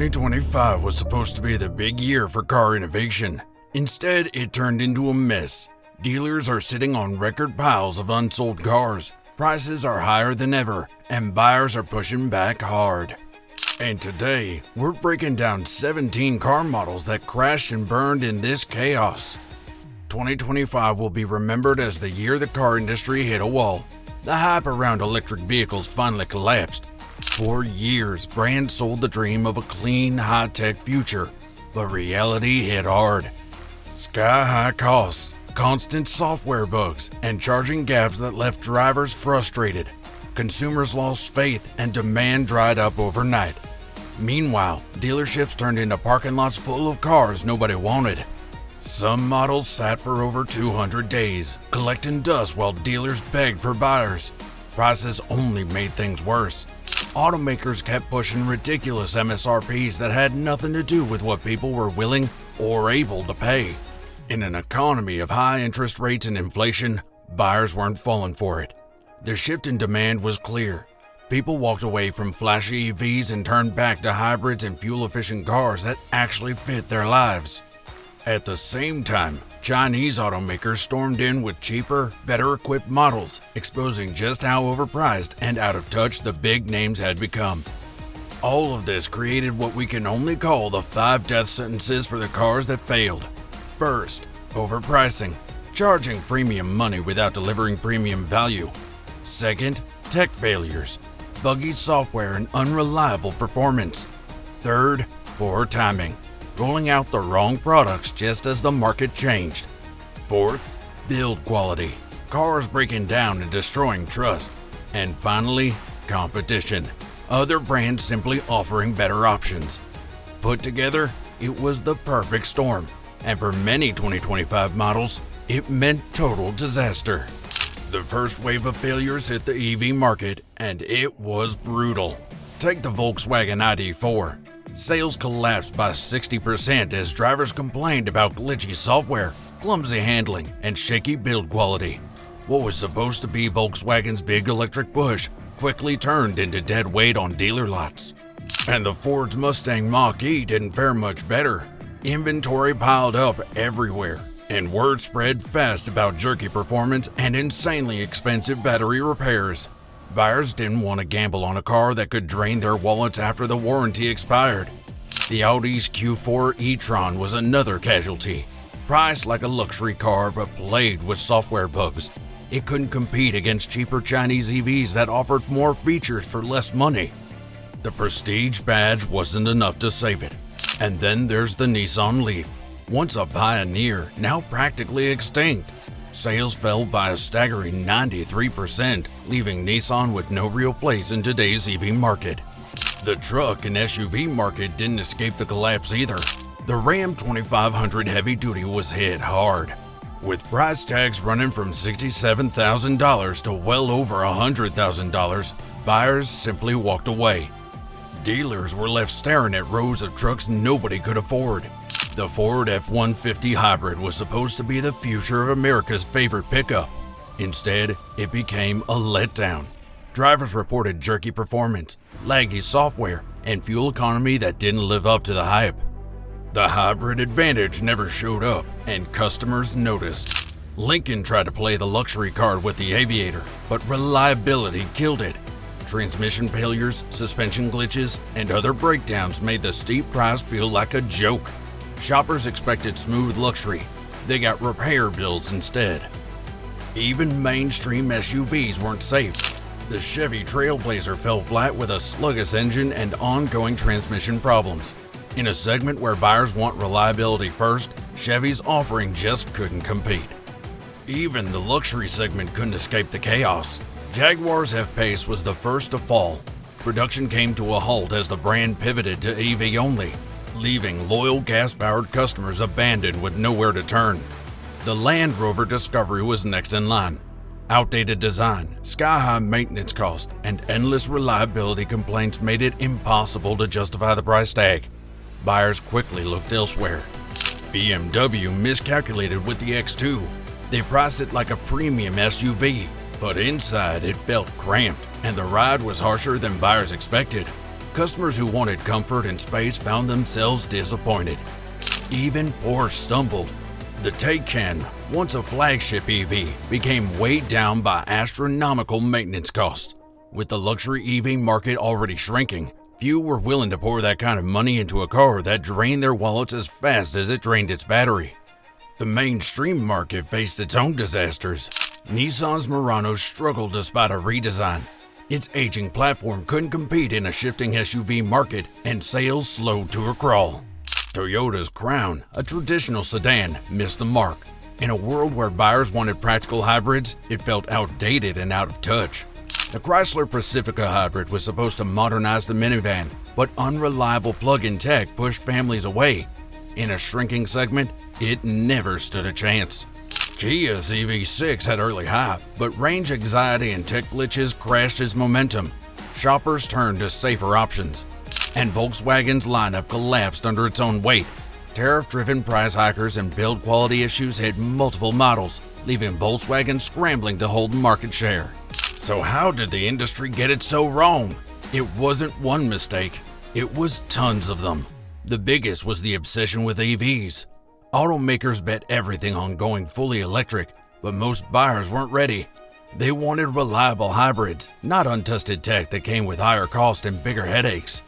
2025 was supposed to be the big year for car innovation. Instead, it turned into a mess. Dealers are sitting on record piles of unsold cars, prices are higher than ever, and buyers are pushing back hard. And today, we're breaking down 17 car models that crashed and burned in this chaos. 2025 will be remembered as the year the car industry hit a wall. The hype around electric vehicles finally collapsed. For years, brands sold the dream of a clean, high-tech future, but reality hit hard. Sky-high costs, constant software bugs, and charging gaps that left drivers frustrated. Consumers lost faith and demand dried up overnight. Meanwhile, dealerships turned into parking lots full of cars nobody wanted. Some models sat for over 200 days, collecting dust while dealers begged for buyers. Prices only made things worse. Automakers kept pushing ridiculous MSRPs that had nothing to do with what people were willing or able to pay. In an economy of high interest rates and inflation, buyers weren't falling for it. The shift in demand was clear. People walked away from flashy EVs and turned back to hybrids and fuel-efficient cars that actually fit their lives. At the same time, Chinese automakers stormed in with cheaper, better-equipped models, exposing just how overpriced and out of touch the big names had become. All of this created what we can only call the 5 death sentences for the cars that failed. First, overpricing, charging premium money without delivering premium value. Second, tech failures, buggy software and unreliable performance. Third, poor timing, rolling out the wrong products just as the market changed. Fourth, build quality, cars breaking down and destroying trust. And finally, competition, other brands simply offering better options. Put together, it was the perfect storm, and for many 2025 models, it meant total disaster. The first wave of failures hit the EV market, and it was brutal. Take the Volkswagen ID.4. Sales collapsed by 60% as drivers complained about glitchy software, clumsy handling, and shaky build quality. What was supposed to be Volkswagen's big electric push quickly turned into dead weight on dealer lots. And the Ford's Mustang Mach-E didn't fare much better. Inventory piled up everywhere, and word spread fast about jerky performance and insanely expensive battery repairs. Buyers didn't want to gamble on a car that could drain their wallets after the warranty expired. The Audi's Q4 e-tron was another casualty. Priced like a luxury car but plagued with software bugs, it couldn't compete against cheaper Chinese EVs that offered more features for less money. The Prestige badge wasn't enough to save it. And then there's the Nissan Leaf, once a pioneer, now practically extinct. Sales fell by a staggering 93%, leaving Nissan with no real place in today's EV market. The truck and SUV market didn't escape the collapse either. The Ram 2500 Heavy Duty was hit hard. With price tags running from $67,000 to well over $100,000, buyers simply walked away. Dealers were left staring at rows of trucks nobody could afford. The Ford F-150 Hybrid was supposed to be the future of America's favorite pickup. Instead, it became a letdown. Drivers reported jerky performance, laggy software, and fuel economy that didn't live up to the hype. The hybrid advantage never showed up, and customers noticed. Lincoln tried to play the luxury card with the Aviator, but reliability killed it. Transmission failures, suspension glitches, and other breakdowns made the steep price feel like a joke. Shoppers expected smooth luxury. They got repair bills instead. Even mainstream SUVs weren't safe. The Chevy Trailblazer fell flat with a sluggish engine and ongoing transmission problems. In a segment where buyers want reliability first, Chevy's offering just couldn't compete. Even the luxury segment couldn't escape the chaos. Jaguar's F-Pace was the first to fall. Production came to a halt as the brand pivoted to EV only, leaving loyal gas-powered customers abandoned with nowhere to turn. The Land Rover Discovery was next in line. Outdated design, sky-high maintenance costs, and endless reliability complaints made it impossible to justify the price tag. Buyers quickly looked elsewhere. BMW miscalculated with the X2. They priced it like a premium SUV, but inside it felt cramped, and the ride was harsher than buyers expected. Customers who wanted comfort and space found themselves disappointed. Even Porsche stumbled. The Taycan, once a flagship EV, became weighed down by astronomical maintenance costs. With the luxury EV market already shrinking, few were willing to pour that kind of money into a car that drained their wallets as fast as it drained its battery. The mainstream market faced its own disasters. Nissan's Murano struggled despite a redesign. Its aging platform couldn't compete in a shifting SUV market, and sales slowed to a crawl. Toyota's Crown, a traditional sedan, missed the mark. In a world where buyers wanted practical hybrids, it felt outdated and out of touch. The Chrysler Pacifica hybrid was supposed to modernize the minivan, but unreliable plug-in tech pushed families away. In a shrinking segment, it never stood a chance. Kia's EV6 had early hype, but range anxiety and tech glitches crashed its momentum. Shoppers turned to safer options, and Volkswagen's lineup collapsed under its own weight. Tariff-driven price hikers and build quality issues hit multiple models, leaving Volkswagen scrambling to hold market share. So how did the industry get it so wrong? It wasn't one mistake, it was tons of them. The biggest was the obsession with EVs. Automakers bet everything on going fully electric, but most buyers weren't ready. They wanted reliable hybrids, not untested tech that came with higher cost and bigger headaches.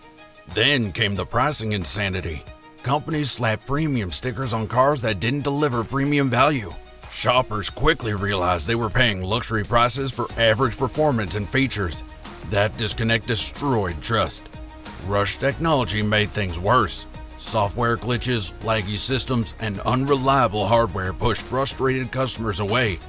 Then came the pricing insanity. Companies slapped premium stickers on cars that didn't deliver premium value. Shoppers quickly realized they were paying luxury prices for average performance and features. That disconnect destroyed trust. Rushed technology made things worse. Software glitches, laggy systems, and unreliable hardware pushed frustrated customers away.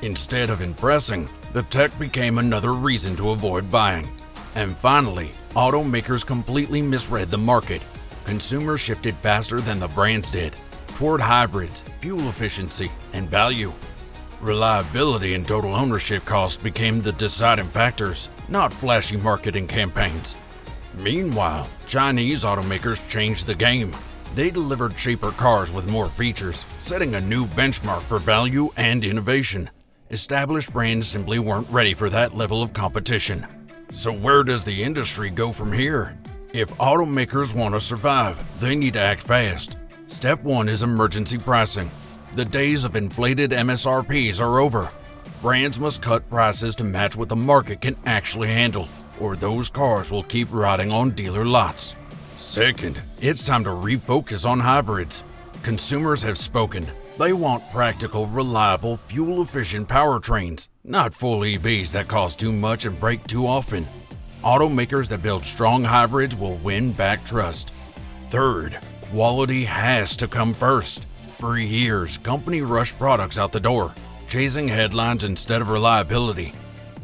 Instead of impressing, the tech became another reason to avoid buying. And finally, automakers completely misread the market. Consumers shifted faster than the brands did, toward hybrids, fuel efficiency, and value. Reliability and total ownership cost became the deciding factors, not flashy marketing campaigns. Meanwhile, Chinese automakers changed the game. They delivered cheaper cars with more features, setting a new benchmark for value and innovation. Established brands simply weren't ready for that level of competition. So where does the industry go from here? If automakers want to survive, they need to act fast. Step 1 is emergency pricing. The days of inflated MSRPs are over. Brands must cut prices to match what the market can actually handle, or those cars will keep rotting on dealer lots. Second, it's time to refocus on hybrids. Consumers have spoken. They want practical, reliable, fuel-efficient powertrains, not full EVs that cost too much and break too often. Automakers that build strong hybrids will win back trust. Third, quality has to come first. For years, companies rushed products out the door, chasing headlines instead of reliability.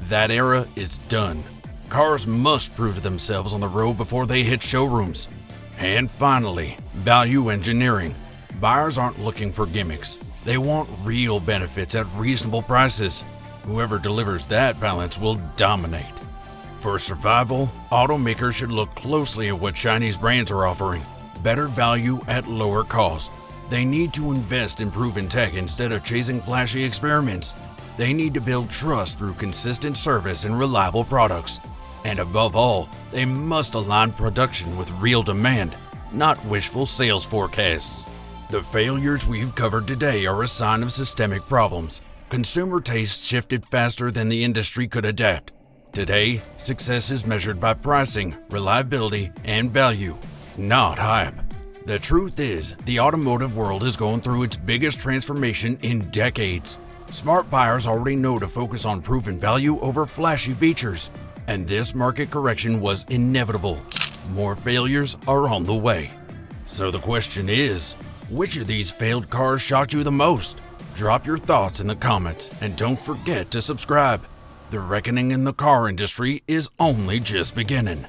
That era is done. Cars must prove themselves on the road before they hit showrooms. And finally, value engineering. Buyers aren't looking for gimmicks. They want real benefits at reasonable prices. Whoever delivers that balance will dominate. For survival, automakers should look closely at what Chinese brands are offering. Better value at lower cost. They need to invest in proven tech instead of chasing flashy experiments. They need to build trust through consistent service and reliable products. And above all, they must align production with real demand, not wishful sales forecasts. The failures we've covered today are a sign of systemic problems. Consumer tastes shifted faster than the industry could adapt. Today, success is measured by pricing, reliability, and value, not hype. The truth is, the automotive world is going through its biggest transformation in decades. Smart buyers already know to focus on proven value over flashy features, and this market correction was inevitable. More failures are on the way. So the question is, which of these failed cars shocked you the most? Drop your thoughts in the comments, and don't forget to subscribe. The reckoning in the car industry is only just beginning.